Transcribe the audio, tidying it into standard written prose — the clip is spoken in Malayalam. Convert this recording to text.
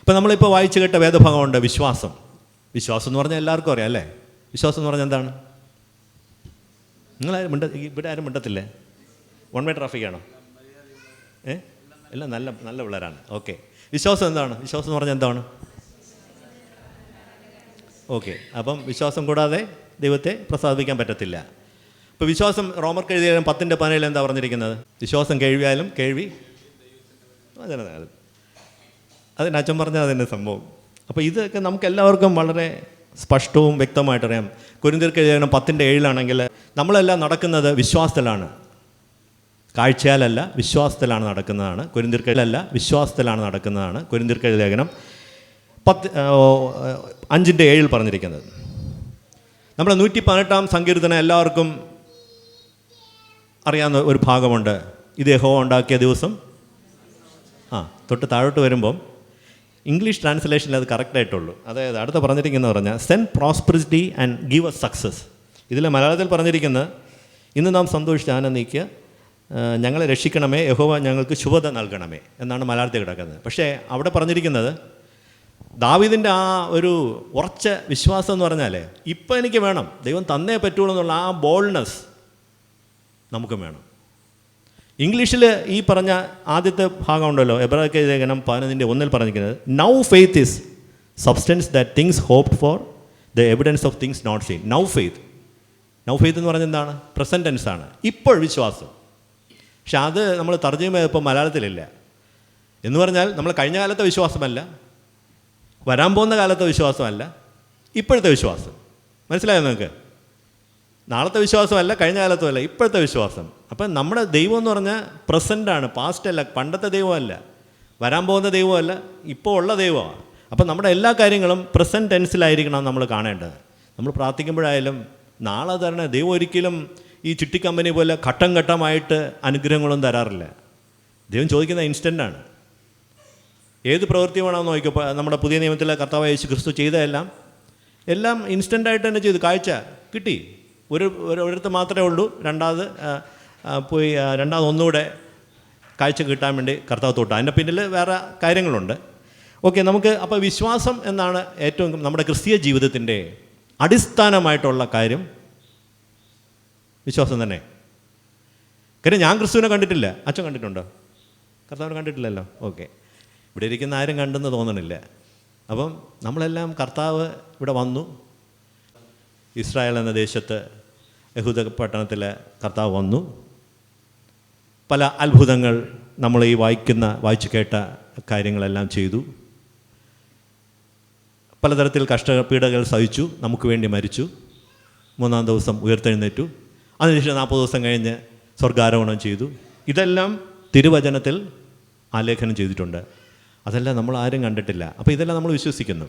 ഇപ്പം നമ്മളിപ്പോൾ വായിച്ചു കേട്ട വേദഭാഗമുണ്ട് വിശ്വാസം. വിശ്വാസം എന്ന് പറഞ്ഞാൽ എല്ലാവർക്കും അറിയാം അല്ലേ? വിശ്വാസം എന്ന് പറഞ്ഞാൽ എന്താണ്? നിങ്ങളാരും ഇവിടെ ആരും മിണ്ടത്തില്ലേ? One way ട്രാഫിക്കാണോ? എല്ലാം നല്ല നല്ല പിള്ളേരാണ്. ഓക്കെ, വിശ്വാസം എന്താണ്? വിശ്വാസം എന്ന് പറഞ്ഞാൽ എന്താണ്? ഓക്കെ, അപ്പം വിശ്വാസം കൂടാതെ ദൈവത്തെ പ്രസാദിപ്പിക്കാൻ പറ്റത്തില്ല. ഇപ്പോൾ വിശ്വാസം റോമർക്ക് എഴുതിയ 10:17 എന്താ പറഞ്ഞിരിക്കുന്നത്? വിശ്വാസം കേൾവിയാലും കേൾവി അതിന് അച്ഛൻ പറഞ്ഞാൽ അതിൻ്റെ സംഭവം. അപ്പോൾ ഇതൊക്കെ നമുക്ക് എല്ലാവർക്കും വളരെ സ്പഷ്ടവും വ്യക്തമായിട്ടറിയാം. കൊരിന്ത്യർക്ക് എഴുതിയ 10:7 നമ്മളെല്ലാം നടക്കുന്നത് വിശ്വാസത്തിലാണ്, കാഴ്ചയാലല്ല വിശ്വാസത്തിലാണ് നടക്കുന്നതാണ്. കൊരിന്ത്യർക്കല്ല വിശ്വാസത്തിലാണ് നടക്കുന്നതാണ് കൊരിന്ത്യർക്ക് എഴുതിയ ലേഖനം 5:7 പറഞ്ഞിരിക്കുന്നത്. നമ്മുടെ 118 സങ്കീർത്തനം എല്ലാവർക്കും അറിയാവുന്ന ഒരു ഭാഗമുണ്ട്. ഇത് യഹോവ ഉണ്ടാക്കിയ ദിവസം. തൊട്ട് താഴോട്ട് വരുമ്പം ഇംഗ്ലീഷ് ട്രാൻസ്ലേഷനിൽ അത് കറക്റ്റായിട്ടുള്ളൂ. അതായത് അടുത്ത പറഞ്ഞിരിക്കുന്നത് പറഞ്ഞാൽ send prosperity and give A success. ഇതിൽ മലയാളത്തിൽ പറഞ്ഞിരിക്കുന്നത് ഇന്ന് നാം സന്തോഷിച്ച് ആനന്ദിക്കുക, ഞങ്ങളെ രക്ഷിക്കണമേ, യഹോവ ഞങ്ങൾക്ക് ശുഭത നൽകണമേ എന്നാണ് മലയാളത്തിൽ കിടക്കുന്നത്. പക്ഷേ അവിടെ പറഞ്ഞിരിക്കുന്നത് ദാവീദിൻ്റെ ആ ഒരു ഉറച്ച വിശ്വാസം എന്ന് പറഞ്ഞാൽ ഇപ്പം എനിക്ക് വേണം, ദൈവം തന്നേ പറ്റുള്ളൂ എന്നുള്ള ആ ബോൾഡ്നെസ് നമുക്കും വേണം. ഇംഗ്ലീഷിൽ ഈ പറഞ്ഞ ആദ്യത്തെ ഭാഗം ഉണ്ടല്ലോ, എബ്രായർക്ക് എഴുതിയ ലേഖനം 11:1 പറഞ്ഞിരിക്കുന്നത് now faith is substance that things hoped for, the evidence of things not seen. Now faith എന്ന് പറഞ്ഞാൽ എന്താണ്? പ്രസൻറ്റ് ടെൻസ് ആണ്, ഇപ്പോൾ വിശ്വാസം. പക്ഷെ അത് നമ്മൾ തർജ്ജമ ഇപ്പോൾ മലയാളത്തിലില്ല. എന്ന് പറഞ്ഞാൽ നമ്മൾ കഴിഞ്ഞ കാലത്തെ വിശ്വാസമല്ല, വരാൻ പോകുന്ന കാലത്തെ വിശ്വാസമല്ല, ഇപ്പോഴത്തെ വിശ്വാസം. മനസ്സിലായോ നിങ്ങൾക്ക്? നാളത്തെ വിശ്വാസമല്ല, കഴിഞ്ഞ കാലത്തുമല്ല, ഇപ്പോഴത്തെ വിശ്വാസം. അപ്പം നമ്മുടെ ദൈവം എന്ന് പറഞ്ഞാൽ പ്രസൻ്റാണ്, പാസ്റ്റ് അല്ല, പണ്ടത്തെ ദൈവമല്ല, വരാൻ പോകുന്ന ദൈവമല്ല, ഇപ്പോൾ ഉള്ള ദൈവമാണ്. അപ്പം നമ്മുടെ എല്ലാ കാര്യങ്ങളും പ്രസൻറ്റ് ടെൻസിലായിരിക്കണം നമ്മൾ കാണേണ്ടത്. നമ്മൾ പ്രാർത്ഥിക്കുമ്പോഴായാലും നാളെ തരണേ, ദൈവം ഒരിക്കലും ഈ ചിട്ടിക്കമ്പനി പോലെ ഘട്ടം ഘട്ടമായിട്ട് അനുഗ്രഹങ്ങളൊന്നും തരാറില്ല. ദൈവം ചോദിക്കുന്ന ഇൻസ്റ്റൻ്റാണ്. ഏത് പ്രവൃത്തി വേണമെന്ന് നോക്കിയപ്പോൾ നമ്മുടെ പുതിയ നിയമത്തിലെ കർത്താവായ യേശു ക്രിസ്തു ചെയ്തതെല്ലാം ഇൻസ്റ്റൻ്റായിട്ട് തന്നെ ചെയ്തു. കാഴ്ച കിട്ടി, ഒരിടത്ത് മാത്രമേ ഉള്ളൂ രണ്ടാമത് ഒന്നുകൂടെ കാഴ്ച കിട്ടാൻ വേണ്ടി കർത്താവ് തൊട്ടു. അതിൻ്റെ പിന്നിൽ വേറെ കാര്യങ്ങളുണ്ട്. ഓക്കെ, നമുക്ക് അപ്പോൾ വിശ്വാസം എന്നാണ് ഏറ്റവും നമ്മുടെ ക്രിസ്തീയ ജീവിതത്തിൻ്റെ അടിസ്ഥാനമായിട്ടുള്ള കാര്യം. വിശ്വാസം തന്നെ. കാര്യം ഞാൻ ക്രിസ്തുവിനെ കണ്ടിട്ടില്ല. അച്ഛൻ കണ്ടിട്ടുണ്ടോ? കർത്താവിനെ കണ്ടിട്ടില്ലല്ലോ. ഓക്കെ, ഇവിടെ ഇരിക്കുന്ന ആരും കണ്ടെന്ന് തോന്നണില്ല. അപ്പം നമ്മളെല്ലാം കർത്താവ് ഇവിടെ വന്നു, ഇസ്രായേൽ എന്ന ദേശത്ത് യഹൂദ പട്ടണത്തിൽ കർത്താവ് വന്നു. പല അത്ഭുതങ്ങൾ നമ്മൾ ഈ വായിച്ചു കേട്ട കാര്യങ്ങളെല്ലാം ചെയ്തു. പലതരത്തിൽ കഷ്ടപീഡകൾ സഹിച്ചു, നമുക്ക് വേണ്ടി മരിച്ചു, 3-ാം ദിവസം ഉയർത്തെഴുന്നേറ്റു, അതിനുശേഷം 40 ദിവസം കഴിഞ്ഞ് സ്വർഗാരോഹണം ചെയ്തു. ഇതെല്ലാം തിരുവചനത്തിൽ ആലേഖനം ചെയ്തിട്ടുണ്ട്. അതെല്ലാം നമ്മൾ ആരും കണ്ടിട്ടില്ല. അപ്പോൾ ഇതെല്ലാം നമ്മൾ വിശ്വസിക്കുന്നു.